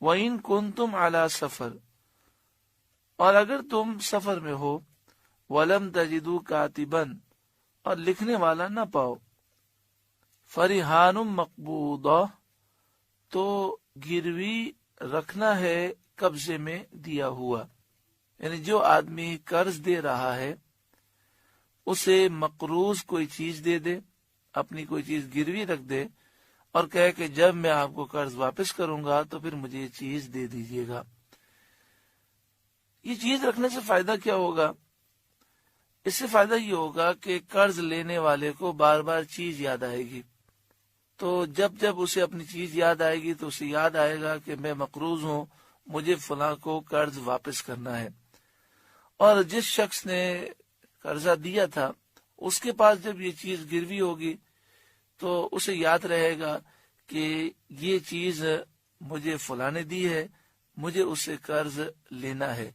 وَإِن كُنتُمْ عَلَى سَفَر، اور اگر تم سفر میں ہو، وَلَمْ تَجِدُوا كَاتِبًا، اور لکھنے والا نہ پاؤ، فَرِحَانٌ مَقْبُوضَةٌ، تو گروی رکھنا ہے قبضے میں دیا ہوا، یعنی جو آدمی قرض دے رہا ہے اسے مقروض کوئی چیز دے دے، اپنی کوئی چیز گروی رکھ دے اور کہے کہ جب میں آپ کو قرض واپس کروں گا تو پھر مجھے یہ چیز دے دیجیے گا۔ یہ چیز رکھنے سے فائدہ کیا ہوگا؟ اس سے فائدہ یہ ہوگا کہ قرض لینے والے کو بار بار چیز یاد آئے گی، تو جب جب اسے اپنی چیز یاد آئے گی تو اسے یاد آئے گا کہ میں مقروض ہوں، مجھے فلاں کو قرض واپس کرنا ہے۔ اور جس شخص نے قرضہ دیا تھا اس کے پاس جب یہ چیز گروی ہوگی تو اسے یاد رہے گا کہ یہ چیز مجھے فلاں نے دی ہے، مجھے اس سے قرض لینا ہے،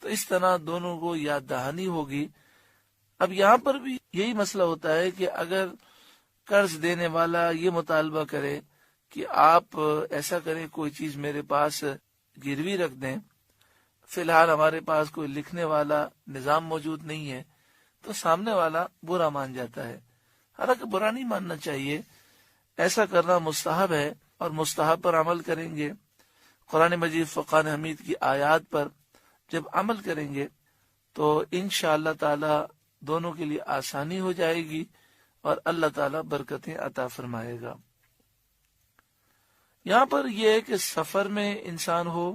تو اس طرح دونوں کو یاد دہانی ہوگی۔ اب یہاں پر بھی یہی مسئلہ ہوتا ہے کہ اگر قرض دینے والا یہ مطالبہ کرے کہ آپ ایسا کریں، کوئی چیز میرے پاس گروی رکھ دیں، فی الحال ہمارے پاس کوئی لکھنے والا نظام موجود نہیں ہے، تو سامنے والا برا مان جاتا ہے۔ حالانکہ برا نہیں ماننا چاہیے، ایسا کرنا مستحب ہے اور مستحب پر عمل کریں گے، قرآن مجید فرقان حمید کی آیات پر جب عمل کریں گے تو انشاءاللہ تعالی دونوں کے لیے آسانی ہو جائے گی اور اللہ تعالی برکتیں عطا فرمائے گا۔ یہاں پر یہ ہے کہ سفر میں انسان ہو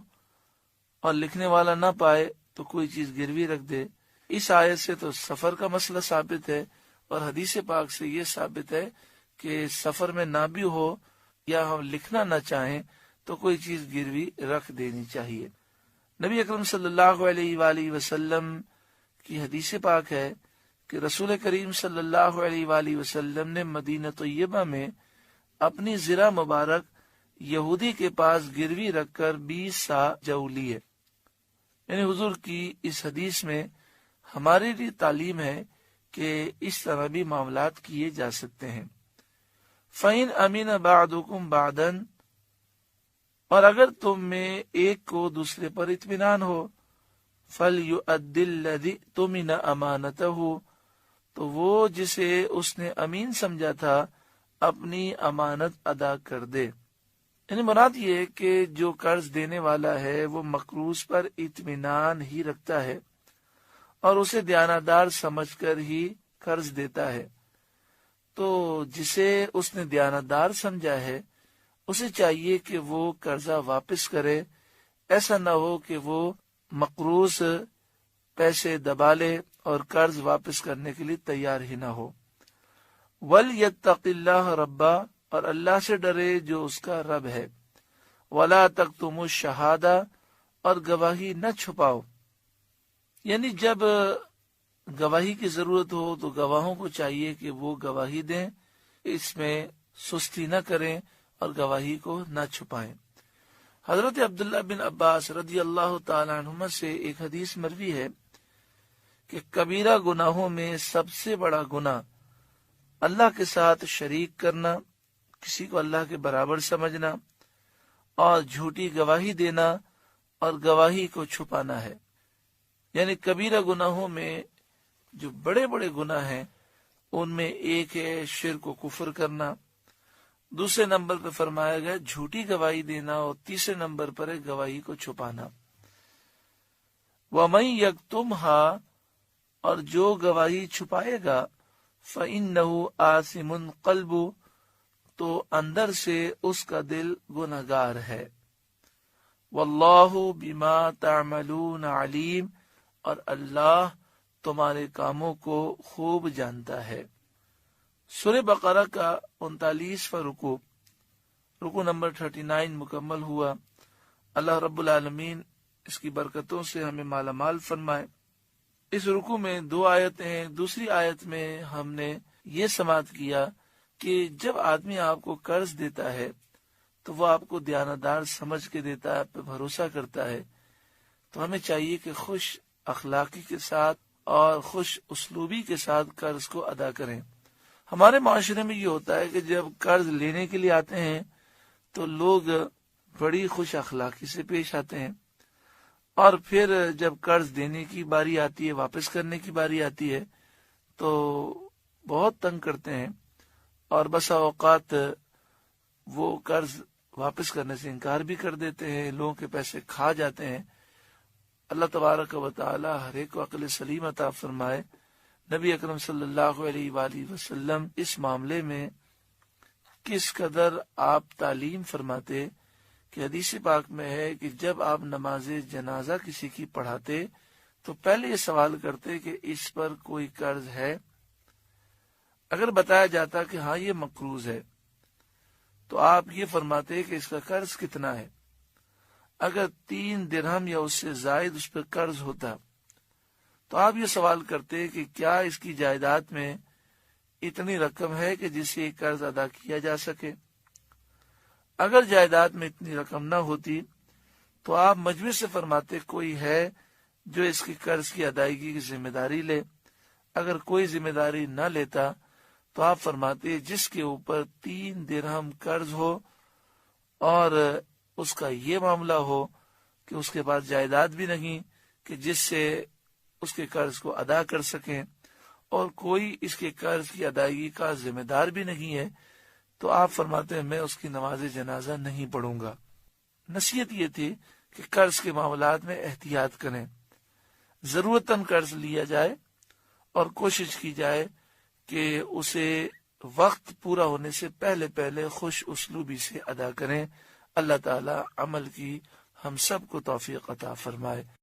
اور لکھنے والا نہ پائے تو کوئی چیز گروی رکھ دے، اس آیت سے تو سفر کا مسئلہ ثابت ہے، اور حدیث پاک سے یہ ثابت ہے کہ سفر میں نہ بھی ہو یا ہم لکھنا نہ چاہیں تو کوئی چیز گروی رکھ دینی چاہیے۔ نبی اکرم صلی اللہ علیہ وآلہ وسلم کی حدیث پاک ہے کہ رسول کریم صلی اللہ علیہ وآلہ وسلم نے مدینہ طیبہ میں اپنی زرہ مبارک یہودی کے پاس گروی رکھ کر 20 سا جو لی ہے۔ یعنی حضور کی اس حدیث میں ہمارے لیے تعلیم ہے کہ اس طرح بھی معاملات کیے جا سکتے ہیں۔ فَإِنْ أَمِنَ بَعْضُكُمْ بَعْضًا، اور اگر تم میں ایک کو دوسرے پر اطمینان ہو، فَلْيُؤَدِّ الَّذِي اؤْتُمِنَ أَمَانَتَهُ، تو وہ جسے اس نے امین سمجھا تھا اپنی امانت ادا کر دے۔ یعنی مراد یہ ہے کہ جو قرض دینے والا ہے وہ مقروض پر اطمینان ہی رکھتا ہے اور اسے دیانتدار سمجھ کر ہی قرض دیتا ہے، تو جسے اس نے دیانتدار سمجھا ہے اسے چاہیے کہ وہ قرضہ واپس کرے، ایسا نہ ہو کہ وہ مقروض پیسے دبا لے اور قرض واپس کرنے کے لیے تیار ہی نہ ہو۔ وَلْيَتَّقِ اللَّهَ رَبَّهُ، اور اللہ سے ڈرے جو اس کا رب ہے۔ وَلَا تَكْتُمُوا الشَّهَادَةَ، اور گواہی نہ چھپاؤ، یعنی جب گواہی کی ضرورت ہو تو گواہوں کو چاہیے کہ وہ گواہی دیں، اس میں سستی نہ کریں اور گواہی کو نہ چھپائیں۔ حضرت عبداللہ بن عباس رضی اللہ تعالی عنہما سے ایک حدیث مروی ہے کہ کبیرہ گناہوں میں سب سے بڑا گناہ اللہ کے ساتھ شریک کرنا، کسی کو اللہ کے برابر سمجھنا، اور جھوٹی گواہی دینا اور گواہی کو چھپانا ہے۔ یعنی کبیرہ گناہوں میں جو بڑے بڑے گناہ ہیں ان میں ایک ہے شرک و کفر کرنا، دوسرے نمبر پہ فرمایا گیا جھوٹی گواہی دینا، اور تیسرے نمبر پر ہے گواہی کو چھپانا۔ وَمَن يَكْتُمْهَا، اور جو گواہی چھپائے گا، فَإِنَّهُ آثِمٌ قَلْبُهُ، تو اندر سے اس کا دل گنہگار ہے۔ وَاللَّهُ بِمَا تَعْمَلُونَ عَلِيمٌ، اور اللہ تمہارے کاموں کو خوب جانتا ہے۔ سورہ بقرہ کا 39واں رکوع نمبر 39 مکمل ہوا۔ اللہ رب العالمین اس کی برکتوں سے ہمیں مالا مال فرمائے۔ اس رکوع میں 2 آیتیں ہیں۔ دوسری آیت میں ہم نے یہ سماعت کیا کہ جب آدمی آپ کو قرض دیتا ہے تو وہ آپ کو دیانتدار سمجھ کے دیتا ہے، آپ پہ بھروسہ کرتا ہے، تو ہمیں چاہیے کہ خوش اخلاقی کے ساتھ اور خوش اسلوبی کے ساتھ قرض کو ادا کریں۔ ہمارے معاشرے میں یہ ہوتا ہے کہ جب قرض لینے کے لیے آتے ہیں تو لوگ بڑی خوش اخلاقی سے پیش آتے ہیں، اور پھر جب قرض دینے کی باری آتی ہے، واپس کرنے کی باری آتی ہے، تو بہت تنگ کرتے ہیں، اور بسا اوقات وہ قرض واپس کرنے سے انکار بھی کر دیتے ہیں، لوگوں کے پیسے کھا جاتے ہیں۔ اللہ تبارک و تعالی ہر ایک کو عقل سلیم عطا فرمائے۔ نبی اکرم صلی اللہ علیہ وآلہ وسلم اس معاملے میں کس قدر آپ تعلیم فرماتے کہ حدیث پاک میں ہے کہ جب آپ نماز جنازہ کسی کی پڑھاتے تو پہلے یہ سوال کرتے کہ اس پر کوئی قرض ہے۔ اگر بتایا جاتا کہ ہاں یہ مقروض ہے تو آپ یہ فرماتے کہ اس کا قرض کتنا ہے۔ اگر 3 درہم یا اس سے زائد اس پر قرض ہوتا تو آپ یہ سوال کرتے کہ کیا اس کی جائیداد میں اتنی رقم ہے کہ جس سے یہ قرض ادا کیا جا سکے۔ اگر جائیداد میں اتنی رقم نہ ہوتی تو آپ مجبور سے فرماتے کوئی ہے جو اس کی قرض کی ادائیگی کی ذمہ داری لے۔ اگر کوئی ذمہ داری نہ لیتا تو آپ فرماتے جس کے اوپر 3 درہم قرض ہو اور اس کا یہ معاملہ ہو کہ اس کے پاس جائیداد بھی نہیں کہ جس سے اس کے قرض کو ادا کر سکیں، اور کوئی اس کے قرض کی ادائیگی کا ذمہ دار بھی نہیں ہے، تو آپ فرماتے ہیں میں اس کی نماز جنازہ نہیں پڑھوں گا۔ نصیحت یہ تھی کہ قرض کے معاملات میں احتیاط کریں، ضرورتاً قرض لیا جائے اور کوشش کی جائے کہ اسے وقت پورا ہونے سے پہلے خوش اسلوبی سے ادا کریں۔ اللہ تعالی عمل کی ہم سب کو توفیق عطا فرمائے۔